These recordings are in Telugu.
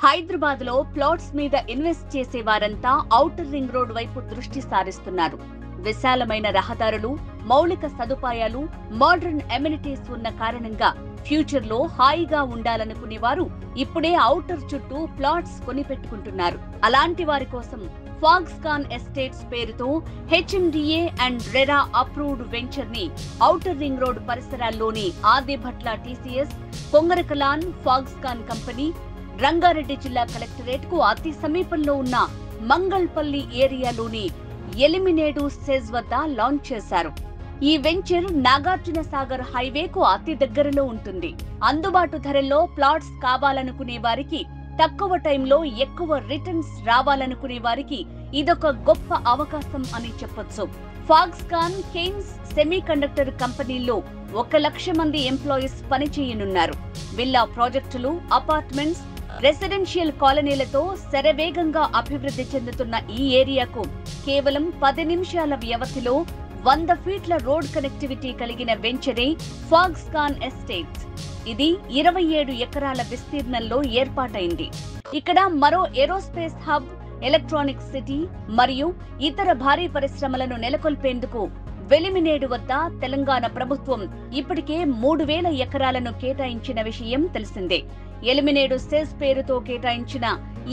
హైదరాబాద్లో ప్లాట్స్ మీద ఇన్వెస్ట్ చేసే వారంతా ఔటర్ రింగ్ రోడ్ వైపు దృష్టి సారిస్తున్నారు. విశాలమైన రహదారులు, మౌలిక సదుపాయాలు, మోడర్న్ ఎమ్యూనిటీస్ ఉన్న కారణంగా ఫ్యూచర్లో హాయిగా ఉండాలనుకునేవారు ఇప్పుడే ఔటర్ చుట్టూ ప్లాట్స్ కొనిపెట్టుకుంటున్నారు. అలాంటి వారి కోసం ఫాక్స్కాన్ ఎస్టేట్స్ పేరుతో HMDA and RERA approved venture ని ఔటర్ రింగ్ రోడ్ పరిసరాల్లోని Adibatla TCS, Kongarakalan Foxconn company, Rangareddy జిల్లా కలెక్టరేట్ కు అతి సమీపంలో ఉన్న మంగళపల్లి ఏరియాలోని ఎలిమినేడు సెజ్ వద్ద లాంచ్ చేశారు. ఈ వెంచర్ నాగార్జున సాగర్ హైవేకు అతి దగ్గరలో ఉంటుంది. అందుబాటు ధరల్లో ప్లాట్స్ కావాలనుకునే వారికి, తక్కువ టైంలో ఎక్కువ రిటర్న్స్ రావాలనుకునే వారికి ఇదొక గొప్ప అవకాశం అని చెప్పొచ్చు. ఫాక్స్కాన్ కెయిన్స్ సెమీకండక్టర్ కంపెనీల్లో 1,00,000 మంది ఎంప్లాయీస్ పనిచేయనున్నారు. విల్లా ప్రాజెక్టులు, అపార్ట్మెంట్స్, రెసిడెన్షియల్ కాలనీలతో శరవేగంగా అభివృద్ధి చెందుతున్న ఈ ఏరియాకు కేవలం 10 నిమిషాల వ్యవధిలో 100 ఫీట్ల రోడ్ కనెక్టివిటీ కలిగిన వెంచరే ఫాక్స్కాన్ ఎస్టేట్స్. ఇది 27 ఎకరాల విస్తీర్ణంలో ఏర్పాటైంది. ఇక్కడ మరో ఏరోస్పేస్ హబ్, ఎలక్ట్రానిక్ సిటీ మరియు ఇతర భారీ పరిశ్రమలను నెలకొల్పేందుకు వెలిమినేడు వద్ద తెలంగాణ ప్రభుత్వం ఇప్పటికే 3,000 ఎకరాలను కేటాయించిన విషయం తెలిసిందే. ఎలిమినేడు సెజ్ పేరుతో కేటాయించిన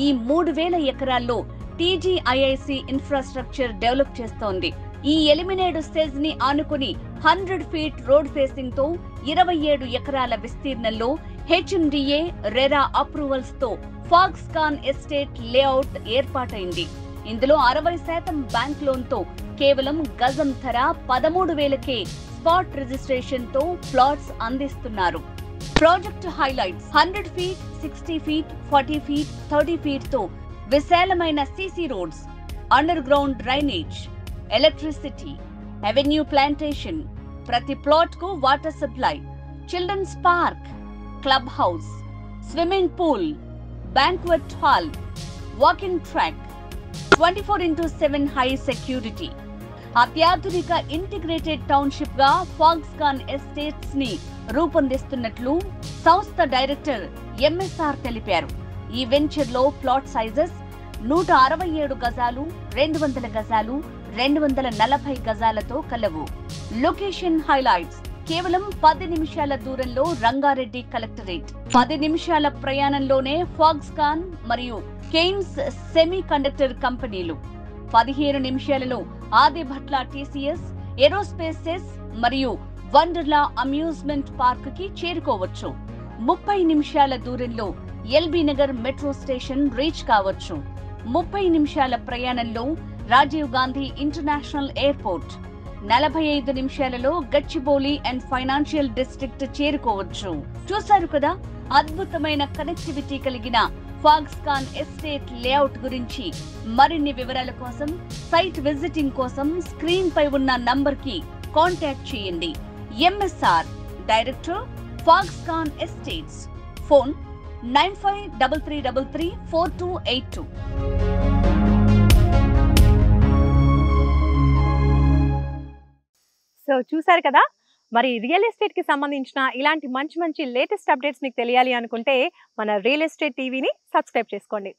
ఈ 3,000 ఎకరాల్లో టీజీఐఐసి ఇన్ఫ్రాస్ట్రక్చర్ డెవలప్ చేస్తోంది. ఈ ఎలిమినేడు సెజ్ ని ఆనుకుని 100 ఫీట్ రోడ్ ఫేసింగ్ తో 27 ఎకరాల విస్తీర్ణంలో హెచ్ఎండిఏ రెరా అప్రూవల్స్ తో ఫాక్స్కాన్ ఎస్టేట్ లేఅవుట్ ఏర్పాటైంది. ఇందులో 60% బ్యాంక్ లోన్ తో కేవలం గజం ధర 13,000కే స్పాట్ రిజిస్ట్రేషన్ తో ప్లాట్స్ అందిస్తున్నారు. Project highlights: 100 feet, 60 feet, 40 feet, 30 feet తో విశాలమైన CC roads, underground drainage, electricity, avenue plantation, ప్రతి ప్లాట్ కు water supply, children's park, club house, swimming pool, banquet hall, walking track, 24/7 high security. అత్యాధునిక ఇంటిగ్రేటెడ్ టౌన్షిప్ గా ఫాక్స్కాన్ ఎస్టేట్స్ ని రూపొందిస్తున్నట్లు సంస్థ డైరెక్టర్ ఎంఎస్ఆర్ తెలిపారు. ఈ వెంచర్ లో ప్లాట్ సైజెస్ 167 గజాలు, 200 గజాలు, 240 గజాలతో కలవు. లొకేషన్ హైలైట్స్: కేవలం 10 నిమిషాల దూరంలో రంగారెడ్డి కలెక్టరేట్, 10 నిమిషాల ప్రయాణంలోనే ఫాక్స్కాన్ మరియు కెయిన్స్ సెమీ కండక్టర్ కంపెనీలు, 15 నిమిషాలలో ఆదిభట్ల టీసీఎస్, ఏరోస్పేసెస్ మరియు వండర్లా అమ్యూజ్మెంట్ పార్క్ కి చేరుకోవచ్చు. 30 నిమిషాల దూరంలో LB Nagar metro station reach కావచ్చు. 30 నిమిషాల ప్రయాణంలో రాజీవ్ గాంధీ ఇంటర్నేషనల్ ఎయిర్పోర్ట్, 45 నిమిషాలలో గచ్చిబౌలి అండ్ ఫైనాన్షియల్ డిస్ట్రిక్ట్ చేరుకోవచ్చు. చూశారు కదా, అద్భుతమైన కనెక్టివిటీ కలిగిన ఫాక్స్కాన్ ఎస్టేట్ లేఅవుట్ గురించి. మరిన్ని వివరాల కోసం, సైట్ విజిటింగ్ కోసం స్క్రీన్ పై ఉన్న నంబర్ కి కాంటాక్ట్ చేయండి. MSR, director, Foxconn estates. Phone 9533334282. So చూసారు కదా, మరి రియల్ ఎస్టేట్ కి సంబంధించిన ఇలాంటి మంచి మంచి లేటెస్ట్ అప్డేట్స్ మీకు తెలియాలి అనుకుంటే మన రియల్ ఎస్టేట్ టీవీని సబ్స్క్రైబ్ చేసుకోండి.